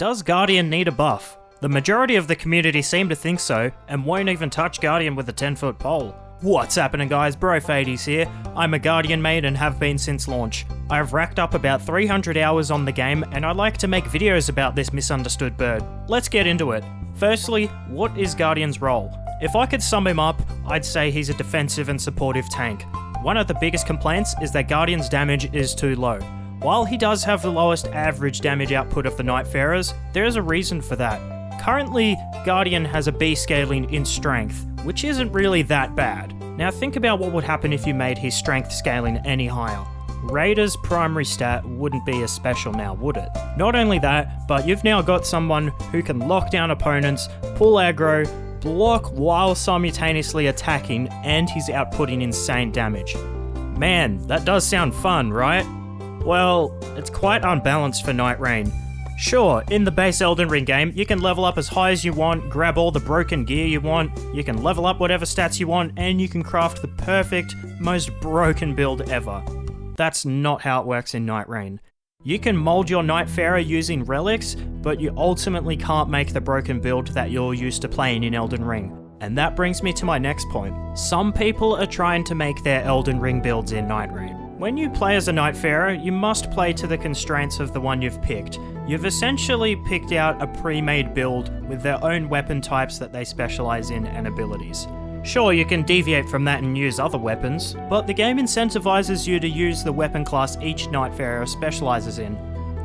Does Guardian need a buff? The majority of the community seem to think so, and won't even touch Guardian with a 10-foot pole. What's happening guys, Bro80s here. I'm a Guardian main and have been since launch. I've racked up about 300 hours on the game, and I like to make videos about this misunderstood bird. Let's get into it. Firstly, what is Guardian's role? If I could sum him up, I'd say he's a defensive and supportive tank. One of the biggest complaints is that Guardian's damage is too low. While he does have the lowest average damage output of the Nightfarers, there is a reason for that. Currently, Guardian has a B scaling in strength, which isn't really that bad. Now think about what would happen if you made his strength scaling any higher. Raider's primary stat wouldn't be as special now, would it? Not only that, but you've now got someone who can lock down opponents, pull aggro, block while simultaneously attacking, and he's outputting insane damage. Man, that does sound fun, right? Well, it's quite unbalanced for Nightreign. Sure, in the base Elden Ring game, you can level up as high as you want, grab all the broken gear you want, you can level up whatever stats you want, and you can craft the perfect, most broken build ever. That's not how it works in Nightreign. You can mold your Nightfarer using relics, but you ultimately can't make the broken build that you're used to playing in Elden Ring. And that brings me to my next point. Some people are trying to make their Elden Ring builds in Nightreign. When you play as a Nightfarer, you must play to the constraints of the one you've picked. You've essentially picked out a pre-made build with their own weapon types that they specialize in and abilities. Sure, you can deviate from that and use other weapons, but the game incentivizes you to use the weapon class each Nightfarer specializes in.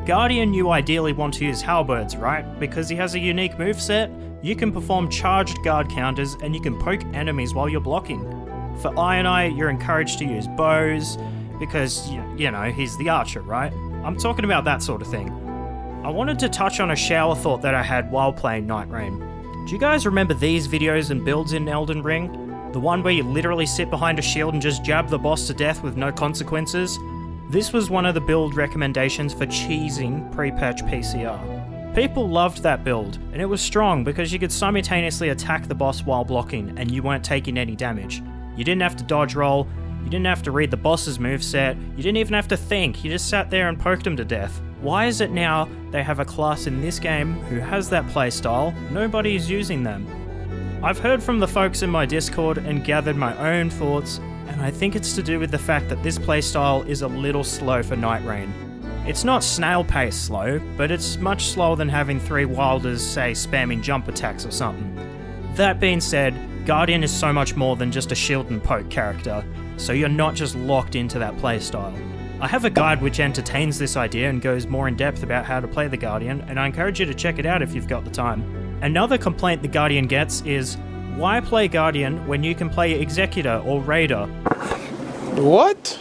Guardian, you ideally want to use halberds, right? Because he has a unique moveset, you can perform charged guard counters, and you can poke enemies while you're blocking. For Eye, you're encouraged to use bows, because, you know, he's the archer, right? I'm talking about that sort of thing. I wanted to touch on a shower thought that I had while playing Nightreign. Do you guys remember these videos and builds in Elden Ring? The one where you literally sit behind a shield and just jab the boss to death with no consequences? This was one of the build recommendations for cheesing pre-patch PCR. People loved that build, and it was strong because you could simultaneously attack the boss while blocking and you weren't taking any damage. You didn't have to dodge roll, you didn't have to read the boss's moveset, you didn't even have to think, you just sat there and poked him to death. Why is it now they have a class in this game who has that playstyle, nobody is using them? I've heard from the folks in my Discord and gathered my own thoughts, and I think it's to do with the fact that this playstyle is a little slow for Nightreign. It's not snail-pace slow, but it's much slower than having 3 wilders, say, spamming jump attacks or something. That being said, Guardian is so much more than just a shield and poke character, so you're not just locked into that playstyle. I have a guide which entertains this idea and goes more in depth about how to play the Guardian, and I encourage you to check it out if you've got the time. Another complaint the Guardian gets is, why play Guardian when you can play Executor or Raider? What?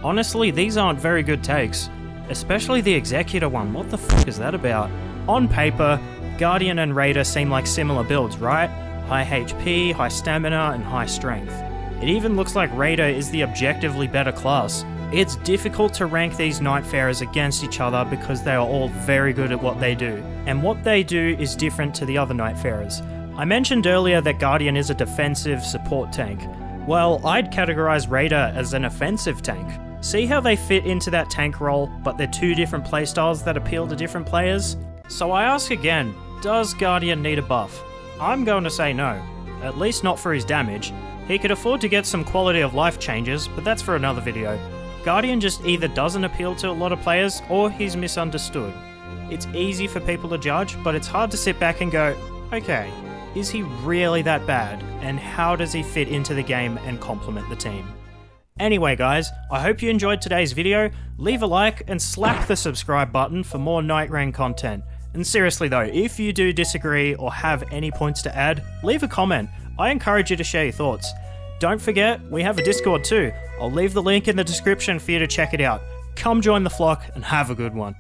Honestly, these aren't very good takes. Especially the Executor one, what the fuck is that about? On paper, Guardian and Raider seem like similar builds, right? High HP, high stamina, and high strength. It even looks like Raider is the objectively better class. It's difficult to rank these Nightfarers against each other because they are all very good at what they do, and what they do is different to the other Nightfarers. I mentioned earlier that Guardian is a defensive support tank. Well, I'd categorize Raider as an offensive tank. See how they fit into that tank role, but they're 2 different playstyles that appeal to different players? So I ask again, does Guardian need a buff? I'm going to say no, at least not for his damage. He could afford to get some quality of life changes, but that's for another video. Guardian just either doesn't appeal to a lot of players, or he's misunderstood. It's easy for people to judge, but it's hard to sit back and go, okay, is he really that bad, and how does he fit into the game and complement the team? Anyway guys, I hope you enjoyed today's video, leave a like and slap the subscribe button for more Nightreign content. And seriously though, if you do disagree or have any points to add, leave a comment. I encourage you to share your thoughts. Don't forget, we have a Discord too. I'll leave the link in the description for you to check it out. Come join the flock and have a good one.